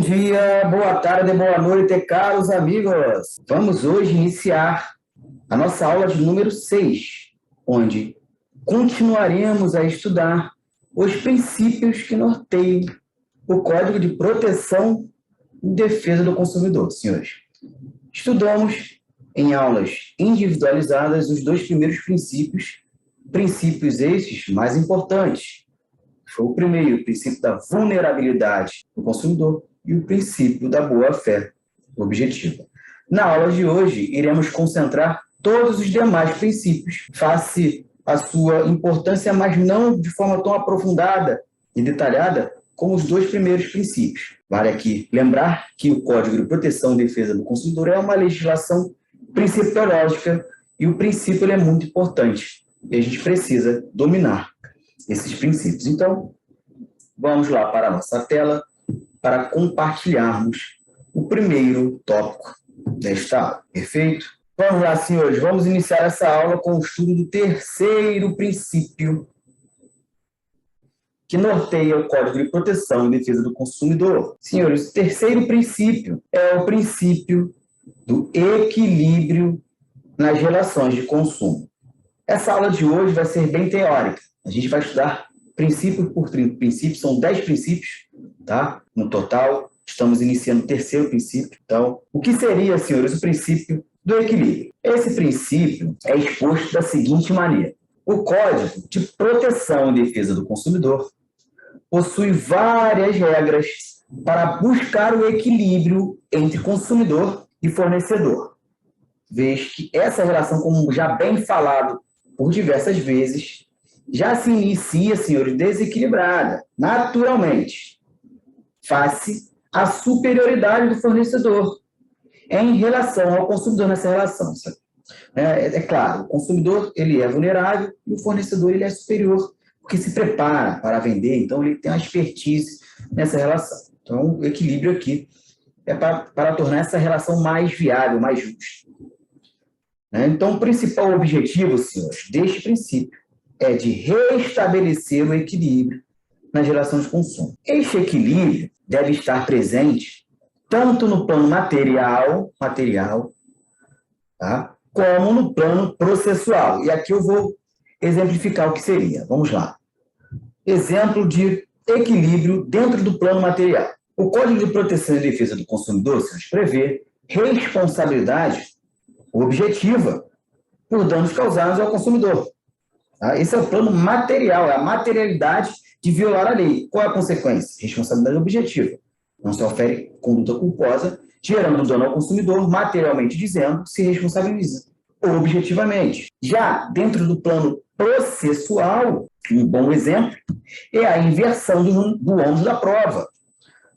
dia, boa tarde, boa noite, caros amigos. Vamos hoje iniciar a nossa aula de número 6, onde continuaremos a estudar os princípios que norteiam o Código de Proteção e Defesa do Consumidor, senhores. Estudamos em aulas individualizadas os dois primeiros princípios esses mais importantes. Foi o primeiro, o princípio da vulnerabilidade do consumidor e o princípio da boa-fé objetiva. Na aula de hoje, iremos concentrar todos os demais princípios, face à sua importância, mas não de forma tão aprofundada e detalhada como os dois primeiros princípios. Vale aqui lembrar que o Código de Proteção e Defesa do Consumidor é uma legislação principiológica e o princípio ele é muito importante e a gente precisa dominar esses princípios. Então, vamos lá para a nossa tela para compartilharmos o primeiro tópico desta aula. Perfeito? Vamos lá, senhores. Vamos iniciar essa aula com o estudo do terceiro princípio que norteia o Código de Proteção e Defesa do Consumidor. Senhores, o terceiro princípio é o princípio do equilíbrio nas relações de consumo. Essa aula de hoje vai ser bem teórica. A gente vai estudar princípio por princípio, são 10 princípios, tá? No total, estamos iniciando o terceiro princípio. Então, o que seria, senhores, o princípio do equilíbrio? Esse princípio é exposto da seguinte maneira. O Código de Proteção e Defesa do Consumidor possui várias regras para buscar o equilíbrio entre consumidor e fornecedor. Veja que essa relação, como já bem falado por diversas vezes, já se inicia, senhores, desequilibrada, naturalmente, face à superioridade do fornecedor em relação ao consumidor nessa relação. É claro, o consumidor ele é vulnerável e o fornecedor ele é superior, porque se prepara para vender, então ele tem uma expertise nessa relação. Então, o equilíbrio aqui é para tornar essa relação mais viável, mais justa. Então, o principal objetivo, senhores, deste princípio é de restabelecer o equilíbrio nas relações de consumo. Este equilíbrio deve estar presente tanto no plano material, tá? Como no plano processual. E aqui eu vou exemplificar o que seria. Vamos lá. Exemplo de equilíbrio dentro do plano material. O Código de Proteção e Defesa do Consumidor prevê responsabilidade objetiva por danos causados ao consumidor. Esse é o plano material, é a materialidade de violar a lei. Qual é a consequência? Responsabilidade objetiva. Não se ofere conduta culposa, gerando dano ao consumidor, materialmente dizendo, se responsabiliza objetivamente. Já dentro do plano processual, um bom exemplo é a inversão do ônus da prova.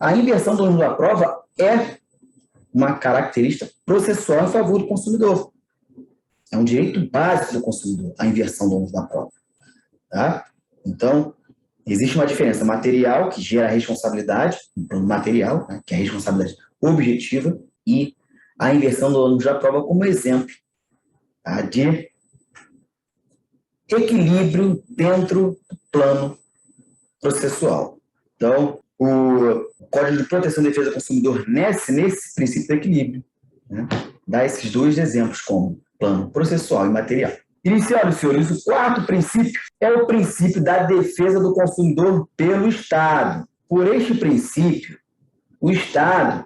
A inversão do ônus da prova é uma característica processual em favor do consumidor. É um direito básico do consumidor, a inversão do ônus da prova. Tá? Então, existe uma diferença material, que gera responsabilidade, no plano material, né, que é a responsabilidade objetiva, e a inversão do ônus da prova como exemplo, tá, de equilíbrio dentro do plano processual. Então, o Código de Proteção e Defesa do Consumidor, nesse princípio de equilíbrio, né, dá esses dois exemplos como plano processual e material. Iniciando, senhores, o quarto princípio é o princípio da defesa do consumidor pelo Estado. Por este princípio, o Estado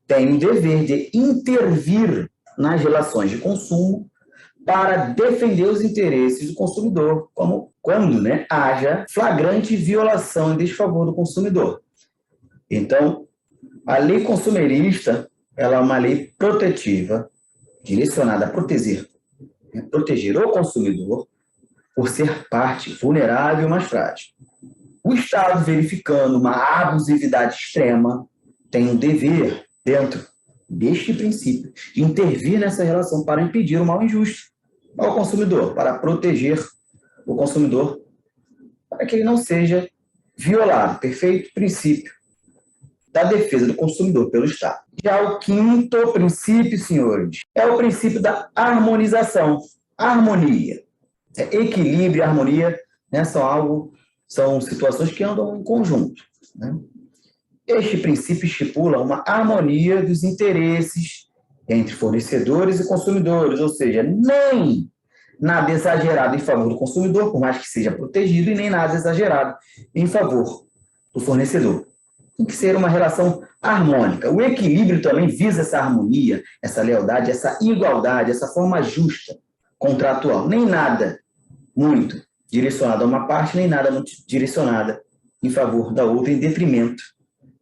tem o dever de intervir nas relações de consumo para defender os interesses do consumidor, como quando haja flagrante violação em desfavor do consumidor. Então, a lei consumerista ela é uma lei protetiva, direcionada a proteger o consumidor por ser parte vulnerável, mais frágil. O Estado, verificando uma abusividade extrema, tem um dever, dentro deste princípio, de intervir nessa relação para impedir o mal injusto ao consumidor, para proteger o consumidor, para que ele não seja violado. Perfeito princípio da defesa do consumidor pelo Estado. Já o quinto princípio, senhores, é o princípio da harmonização. Harmonia. Equilíbrio e harmonia, né, são situações que andam em conjunto. Né? Este princípio estipula uma harmonia dos interesses entre fornecedores e consumidores, ou seja, nem nada exagerado em favor do consumidor, por mais que seja protegido, e nem nada exagerado em favor do fornecedor. Tem que ser uma relação harmônica. O equilíbrio também visa essa harmonia, essa lealdade, essa igualdade, essa forma justa contratual. Nem nada muito direcionado a uma parte, nem nada muito direcionada em favor da outra, em detrimento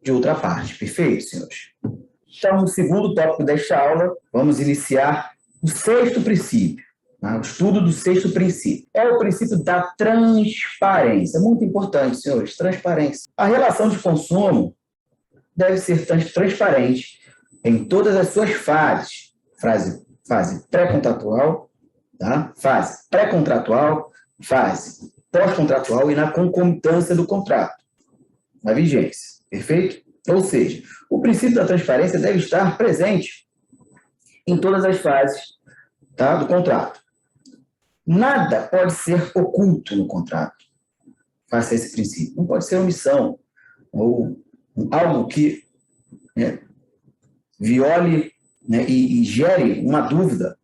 de outra parte. Perfeito, senhores? Então, no segundo tópico desta aula, vamos iniciar o sexto princípio. O estudo do sexto princípio. É o princípio da transparência. Muito importante, senhores, transparência. A relação de consumo deve ser transparente em todas as suas fases. Fase pré-contratual, tá? Fase pré-contratual, fase pós-contratual e na concomitância do contrato, na vigência. Perfeito? Ou seja, o princípio da transparência deve estar presente em todas as fases, tá, do contrato. Nada pode ser oculto no contrato. Faça esse princípio. Não pode ser omissão ou algo que viole e gere uma dúvida,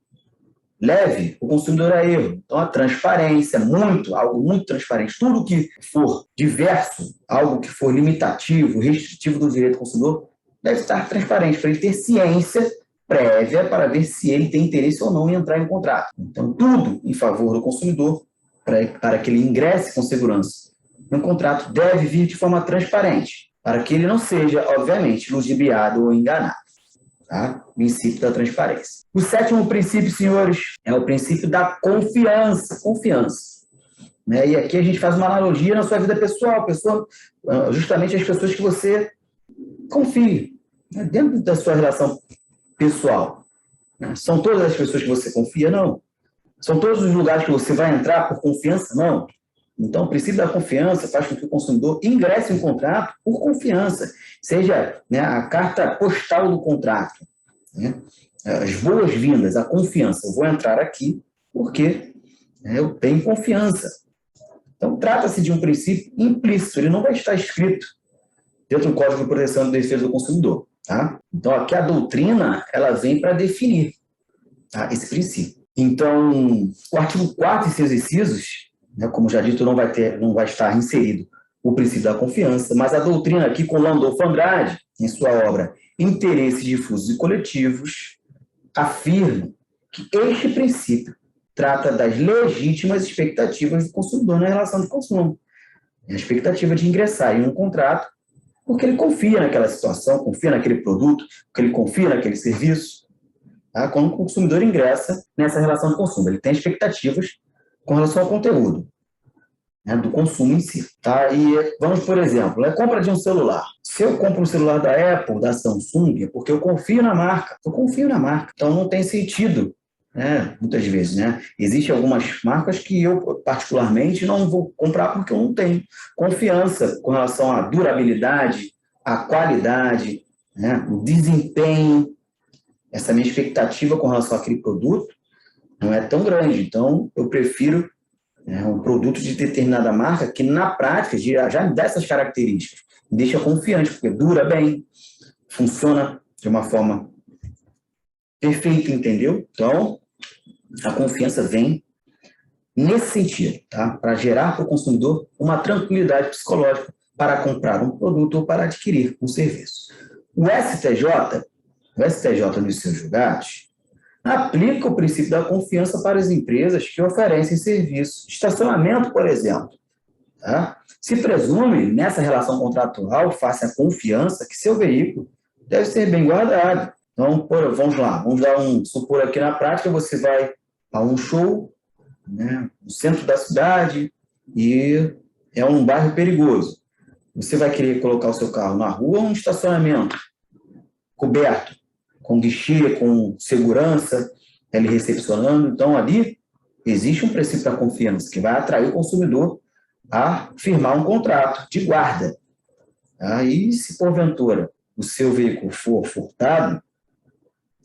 leve o consumidor a erro. Então, a transparência, algo muito transparente. Tudo que for diverso, algo que for limitativo, restritivo do direito do consumidor, deve estar transparente, para ele ter ciência prévia para ver se ele tem interesse ou não em entrar em contrato. Então, tudo em favor do consumidor, para que ele ingresse com segurança no contrato, deve vir de forma transparente, para que ele não seja, obviamente, ludibriado ou enganado. Tá? Princípio da transparência. O sétimo princípio, senhores, é o princípio da confiança. Confiança. E aqui a gente faz uma analogia na sua vida pessoal, justamente as pessoas que você confia, dentro da sua relação pessoal. São todas as pessoas que você confia? Não. São todos os lugares que você vai entrar por confiança? Não. Então, o princípio da confiança faz com que o consumidor ingresse em contrato por confiança, seja a carta postal do contrato, as boas-vindas, a confiança. Eu vou entrar aqui porque eu tenho confiança. Então, trata-se de um princípio implícito, ele não vai estar escrito dentro do Código de Proteção e Defesa do Consumidor. Tá? Então, aqui a doutrina ela vem para definir, tá, esse princípio. Então, o artigo 4º e seus incisos, como já dito, não vai estar inserido o princípio da confiança, mas a doutrina aqui com Landolfo Andrade, em sua obra Interesses Difusos e Coletivos, afirma que este princípio trata das legítimas expectativas do consumidor na relação de consumo. A expectativa de ingressar em um contrato porque ele confia naquela situação, confia naquele produto, porque ele confia naquele serviço. Tá? Quando o consumidor ingressa nessa relação de consumo, ele tem expectativas com relação ao conteúdo, do consumo em si. Tá? E vamos, por exemplo, a compra de um celular. Se eu compro um celular da Apple, da Samsung, é porque eu confio na marca. Então, não tem sentido, muitas vezes. Existem algumas marcas que eu, particularmente, não vou comprar porque eu não tenho confiança com relação à durabilidade, à qualidade, o desempenho. Essa minha expectativa com relação àquele produto não é tão grande. Então, eu prefiro um produto de determinada marca que, na prática, já me dá essas características. Me deixa confiante, porque dura bem, funciona de uma forma perfeita, entendeu? Então, a confiança vem nesse sentido, tá? Para gerar para o consumidor uma tranquilidade psicológica para comprar um produto ou para adquirir um serviço. O STJ nos seus julgados, aplica o princípio da confiança para as empresas que oferecem serviços de estacionamento, por exemplo. Tá? Se presume, nessa relação contratual, face à confiança, que seu veículo deve ser bem guardado. Então, vamos lá, supor aqui na prática, você vai a um show, no centro da cidade, e é um bairro perigoso. Você vai querer colocar o seu carro na rua ou no estacionamento coberto, com guichê, com segurança, ele recepcionando. Então, ali existe um princípio da confiança que vai atrair o consumidor a firmar um contrato de guarda. Aí, se porventura o seu veículo for furtado,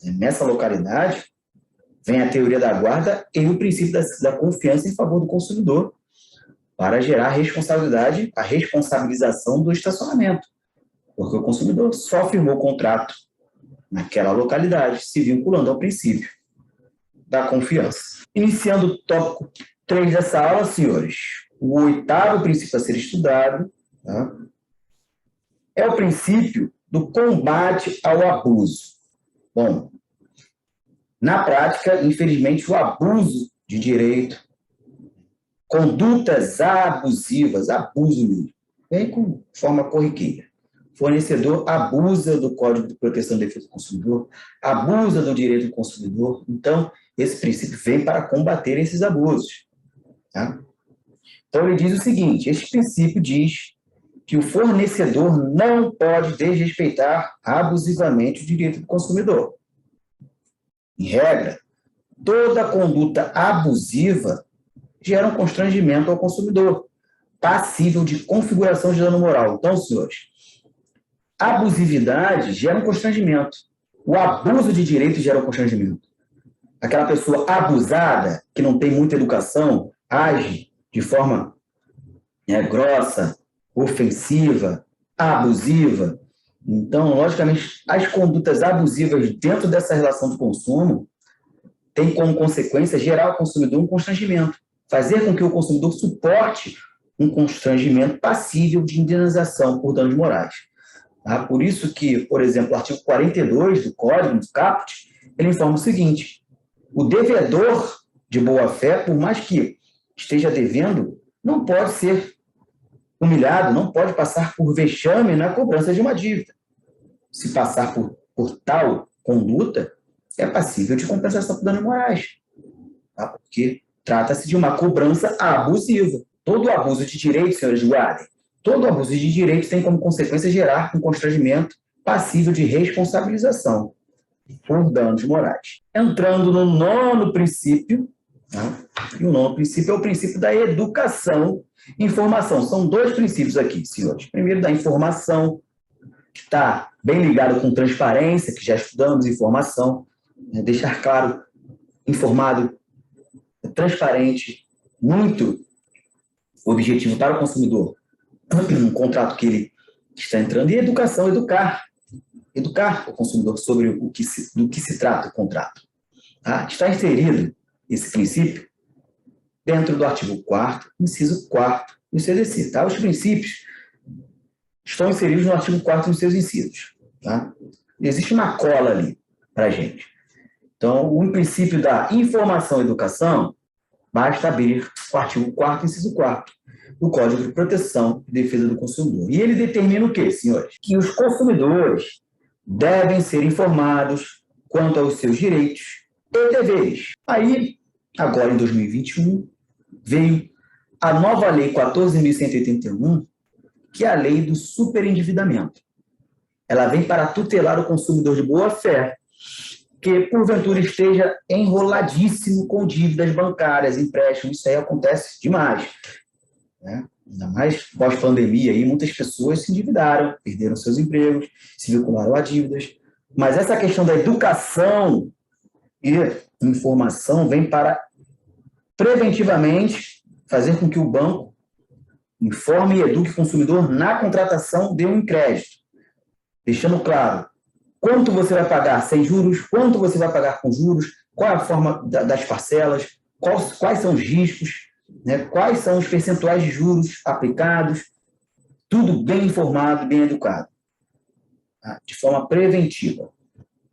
nessa localidade, vem a teoria da guarda e o princípio da confiança em favor do consumidor para gerar a responsabilização do estacionamento. porque o consumidor só firmou o contrato naquela localidade, se vinculando ao princípio da confiança. Iniciando o tópico 3 dessa aula, senhores, o 8º princípio a ser estudado, tá, é o princípio do combate ao abuso. Bom, na prática, infelizmente, o abuso de direito, condutas abusivas, abuso mesmo, vem com forma corriqueira. Fornecedor abusa do Código de Proteção e Defesa do Consumidor, abusa do direito do consumidor. Então, esse princípio vem para combater esses abusos. Tá? Então, ele diz o seguinte, este princípio diz que o fornecedor não pode desrespeitar abusivamente o direito do consumidor. Em regra, toda conduta abusiva gera um constrangimento ao consumidor, passível de configuração de dano moral. Então, senhores, abusividade gera um constrangimento. O abuso de direito gera um constrangimento. Aquela pessoa abusada, que não tem muita educação, age de forma grossa, ofensiva, abusiva. Então, logicamente, as condutas abusivas dentro dessa relação de consumo têm como consequência gerar ao consumidor um constrangimento, fazer com que o consumidor suporte um constrangimento passível de indenização por danos morais. Tá? Por isso que, por exemplo, o artigo 42 do Código, do Caput, ele informa o seguinte, o devedor de boa-fé, por mais que esteja devendo, não pode ser humilhado, não pode passar por vexame na cobrança de uma dívida. Se passar por tal conduta, é passível de compensação por danos morais, tá? Porque trata-se de uma cobrança abusiva. Todo abuso de direito, senhores, guardem, todo abuso de direito tem como consequência gerar um constrangimento passível de responsabilização por danos morais. Entrando no 9º princípio, tá? E o 9º princípio é o princípio da educação e informação. São 2 princípios aqui, senhores. Primeiro, da informação, que está bem ligado com transparência, que já estudamos informação, deixar claro, informado, transparente, muito objetivo para o consumidor, um contrato que ele está entrando, e educação, educar o consumidor sobre do que se trata o contrato. Tá? Está inserido esse princípio dentro do artigo 4º, inciso 4º do CDC. Tá? Os princípios estão inseridos no artigo 4º nos seus incisos. Tá? Existe uma cola ali para a gente. Então, o princípio da informação e educação, basta abrir o artigo 4º, inciso 4º, do Código de Proteção e Defesa do Consumidor. E ele determina o quê, senhores? Que os consumidores devem ser informados quanto aos seus direitos e deveres. Aí, agora em 2021, veio a nova Lei 14.181, que é a lei do superendividamento. Ela vem para tutelar o consumidor de boa-fé, que porventura esteja enroladíssimo com dívidas bancárias, empréstimos, isso aí acontece demais. Né? Ainda mais pós-pandemia, aí, muitas pessoas se endividaram, perderam seus empregos, se vincularam a dívidas. Mas essa questão da educação e informação vem para preventivamente fazer com que o banco informe e eduque o consumidor na contratação de um crédito, deixando claro quanto você vai pagar sem juros, quanto você vai pagar com juros, qual é a forma das parcelas, quais são os riscos, né, quais são os percentuais de juros aplicados, tudo bem informado, bem educado, tá? De forma preventiva.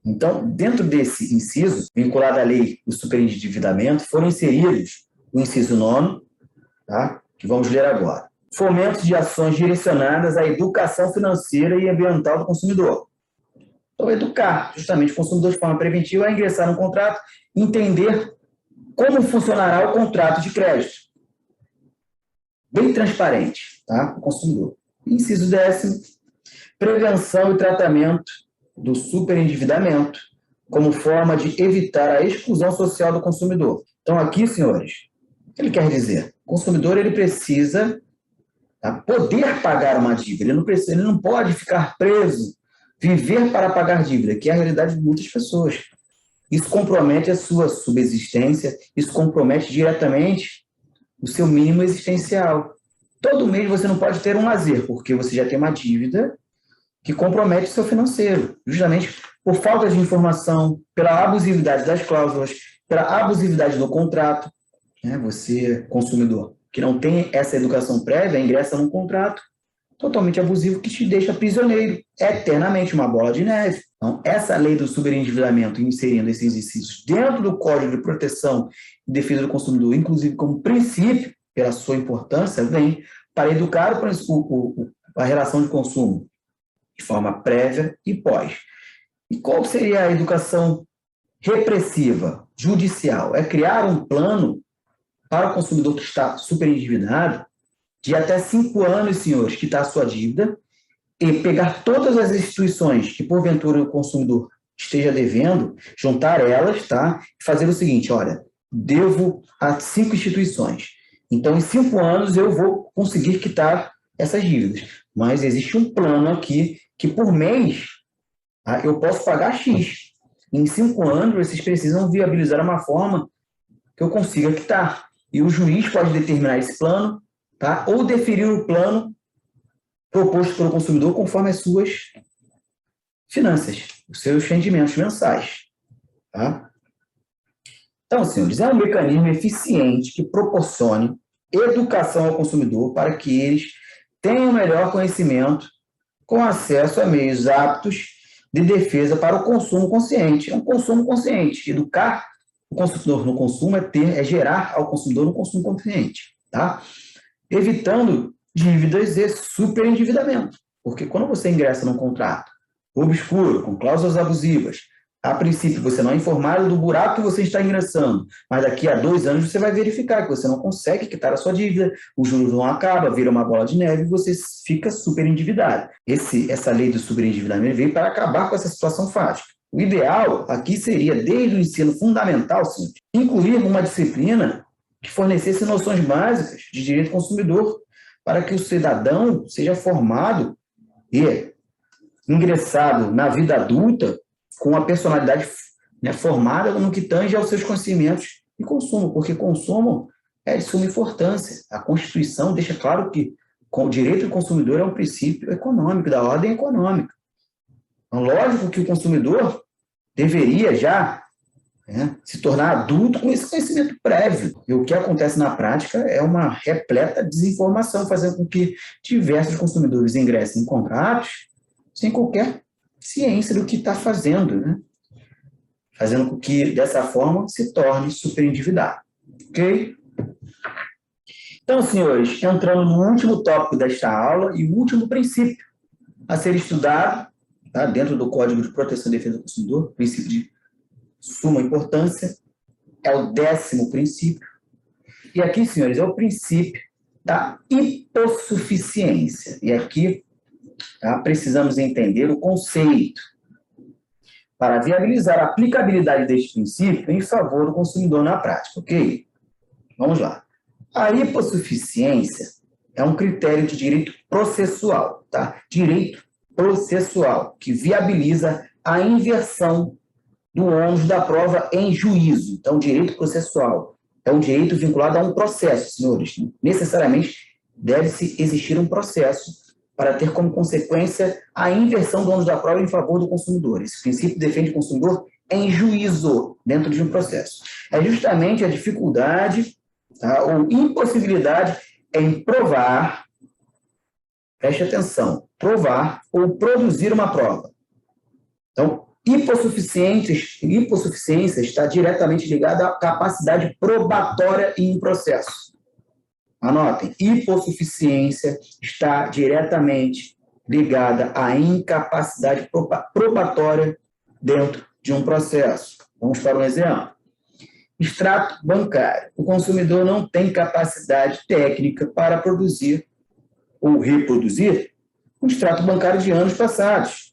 Então, dentro desse inciso, vinculado à lei do superendividamento, foram inseridos o inciso 9º, tá? Que vamos ler agora. Fomento de ações direcionadas à educação financeira e ambiental do consumidor. Então, educar justamente o consumidor de forma preventiva a ingressar no contrato, entender como funcionará o contrato de crédito. Bem transparente, tá? O consumidor. Inciso 10º, prevenção e tratamento do superendividamento como forma de evitar a exclusão social do consumidor. Então, aqui, senhores, o que ele quer dizer? O consumidor ele precisa, tá, poder pagar uma dívida, ele não pode ficar preso, viver para pagar dívida, que é a realidade de muitas pessoas. Isso compromete a sua subsistência, isso compromete diretamente o seu mínimo existencial. Todo mês você não pode ter um lazer, porque você já tem uma dívida que compromete o seu financeiro, justamente por falta de informação, pela abusividade das cláusulas, pela abusividade do contrato, né? Você, consumidor, que não tem essa educação prévia, ingressa num contrato totalmente abusivo que te deixa prisioneiro, eternamente, uma bola de neve. Então, essa lei do superendividamento, inserindo esses exercícios dentro do Código de Proteção e Defesa do Consumidor, inclusive como princípio, pela sua importância, vem para educar a relação de consumo de forma prévia e pós. E qual seria a educação repressiva, judicial? É criar um plano para o consumidor que está superendividado de até 5 anos, senhores, quitar a sua dívida e pegar todas as instituições que, porventura, o consumidor esteja devendo, juntar elas, tá? E fazer o seguinte, olha, devo a 5 instituições. Então, em 5 anos, eu vou conseguir quitar essas dívidas. Mas existe um plano aqui que, por mês, tá, eu posso pagar X. Em 5 anos, vocês precisam viabilizar uma forma que eu consiga quitar. E o juiz pode determinar esse plano, tá? Ou deferir o plano proposto pelo consumidor conforme as suas finanças, os seus rendimentos mensais. Tá? Então, senhores, é um mecanismo eficiente que proporcione educação ao consumidor para que eles tenham melhor conhecimento com acesso a meios aptos de defesa para o consumo consciente. É um consumo consciente. Educar o consumidor no consumo é gerar ao consumidor um consumo consciente. Tá? Evitando dívidas e superendividamento. Porque quando você ingressa num contrato obscuro, com cláusulas abusivas, a princípio você não é informado do buraco que você está ingressando, mas daqui a 2 anos você vai verificar que você não consegue quitar a sua dívida, os juros não acabam, vira uma bola de neve e você fica superendividado. Essa lei do superendividamento veio para acabar com essa situação fática. O ideal aqui seria, desde o ensino fundamental, sim, incluir uma disciplina que fornecesse noções básicas de direito consumidor para que o cidadão seja formado e ingressado na vida adulta com a personalidade, né, formada no que tange aos seus conhecimentos de consumo, porque consumo é de suma importância. A Constituição deixa claro que o direito do consumidor é um princípio econômico, da ordem econômica. Então, lógico que o consumidor deveria já se tornar adulto com esse conhecimento prévio. E o que acontece na prática é uma repleta desinformação, fazendo com que diversos consumidores ingressem em contratos sem qualquer ciência do que está fazendo, né? Fazendo com que, dessa forma, se torne superendividado. Ok? Então, senhores, entrando no último tópico desta aula e o último princípio a ser estudado, tá, dentro do Código de Proteção e Defesa do Consumidor, princípio de suma importância, é o 10º princípio. E aqui, senhores, é o princípio da hipossuficiência. E aqui, tá, precisamos entender o conceito para viabilizar a aplicabilidade deste princípio em favor do consumidor na prática, ok? Vamos lá. A hipossuficiência é um critério de direito processual, tá? Direito processual, que viabiliza a inversão do ônus da prova em juízo. Então, direito processual é um direito vinculado a um processo, senhores. Necessariamente deve-se existir um processo para ter como consequência a inversão do ônus da prova em favor do consumidor. Esse princípio defende o consumidor em juízo, dentro de um processo. É justamente a dificuldade, tá, ou impossibilidade em provar, preste atenção, provar ou produzir uma prova. Então, hipossuficiência está diretamente ligada à capacidade probatória em um processo. Anotem, hipossuficiência está diretamente ligada à incapacidade probatória dentro de um processo. Vamos para um exemplo. Extrato bancário. O consumidor não tem capacidade técnica para produzir ou reproduzir um extrato bancário de anos passados,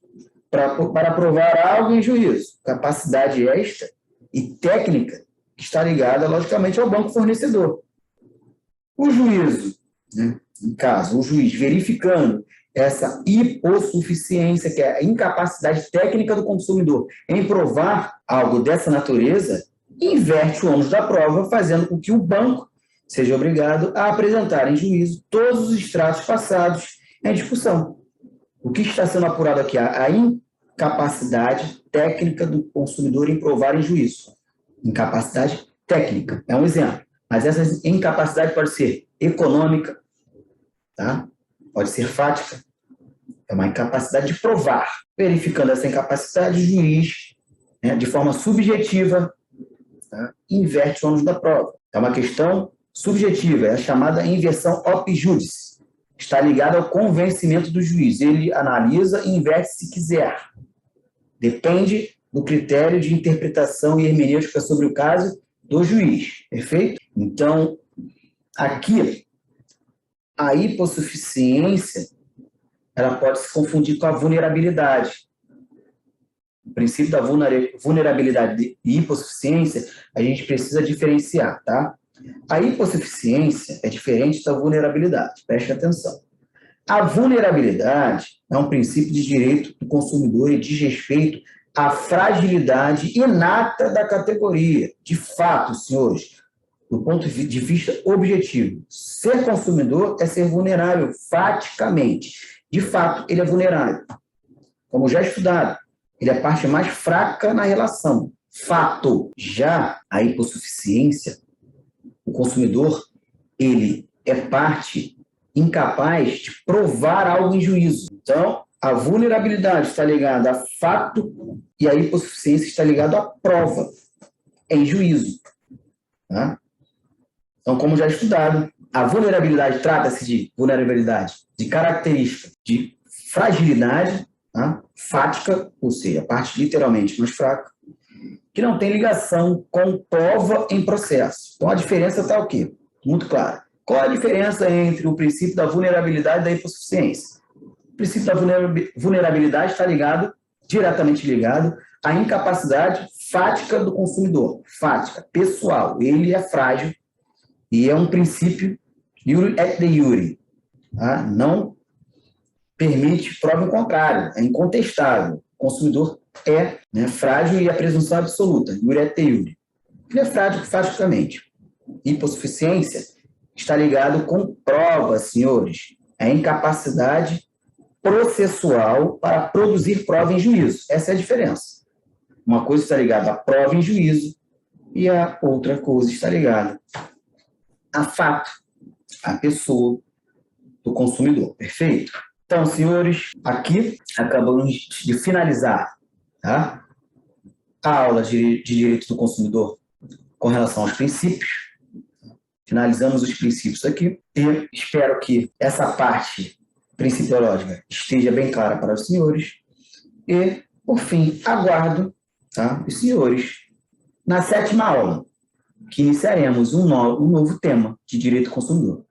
para provar algo em juízo. Capacidade esta e técnica que está ligada, logicamente, ao banco fornecedor. O juízo, né, no caso, o juiz verificando essa hipossuficiência, que é a incapacidade técnica do consumidor em provar algo dessa natureza, inverte o ônus da prova, fazendo com que o banco seja obrigado a apresentar em juízo todos os extratos passados em discussão. O que está sendo apurado aqui? A incapacidade técnica do consumidor em provar em juízo. Incapacidade técnica, é um exemplo. Mas essa incapacidade pode ser econômica, tá? Pode ser fática, é uma incapacidade de provar. Verificando essa incapacidade, o juiz, né, de forma subjetiva, tá, inverte o ônus da prova. É uma questão subjetiva, é a chamada inversão op judice. Está ligada ao convencimento do juiz. Ele analisa e inverte se quiser. Depende do critério de interpretação e hermenêutica sobre o caso do juiz. Perfeito? Então, aqui, a hipossuficiência ela pode se confundir com a vulnerabilidade. O princípio da vulnerabilidade e hipossuficiência, a gente precisa diferenciar, tá? A hipossuficiência é diferente da vulnerabilidade, preste atenção. A vulnerabilidade é um princípio de direito do consumidor e diz respeito à fragilidade inata da categoria. De fato, senhores, do ponto de vista objetivo, ser consumidor é ser vulnerável faticamente. De fato, ele é vulnerável. Como já estudado, ele é a parte mais fraca na relação. Fato. Já a hipossuficiência, o consumidor, ele é parte incapaz de provar algo em juízo. Então, a vulnerabilidade está ligada a fato e a hipossuficiência está ligada à prova em juízo. Tá? Então, como já estudado, a vulnerabilidade trata-se de vulnerabilidade de característica de fragilidade, tá? Fática, ou seja, a parte literalmente mais fraca, que não tem ligação com prova em processo. Então, a diferença está o quê? Muito clara. Qual a diferença entre o princípio da vulnerabilidade e da hipossuficiência? O princípio da vulnerabilidade está diretamente ligado à incapacidade fática do consumidor. Fática, pessoal. Ele é frágil e é um princípio iure et de iure. Tá? Não permite prova em contrário, é incontestável. O consumidor é, né, frágil e a presunção absoluta, iure et de iure. Ele é frágil faticamente. Hipossuficiência está ligado com prova, senhores. É a incapacidade processual para produzir prova em juízo. Essa é a diferença. Uma coisa está ligada à prova em juízo e a outra coisa está ligada a fato, a pessoa do consumidor. Perfeito? Então, senhores, aqui acabamos de finalizar, tá, a aula de direito do consumidor com relação aos princípios. Finalizamos os princípios aqui e espero que essa parte principiológica esteja bem clara para os senhores. E, por fim, aguardo, tá, os senhores na 7ª aula, que iniciaremos um novo tema de direito do consumidor.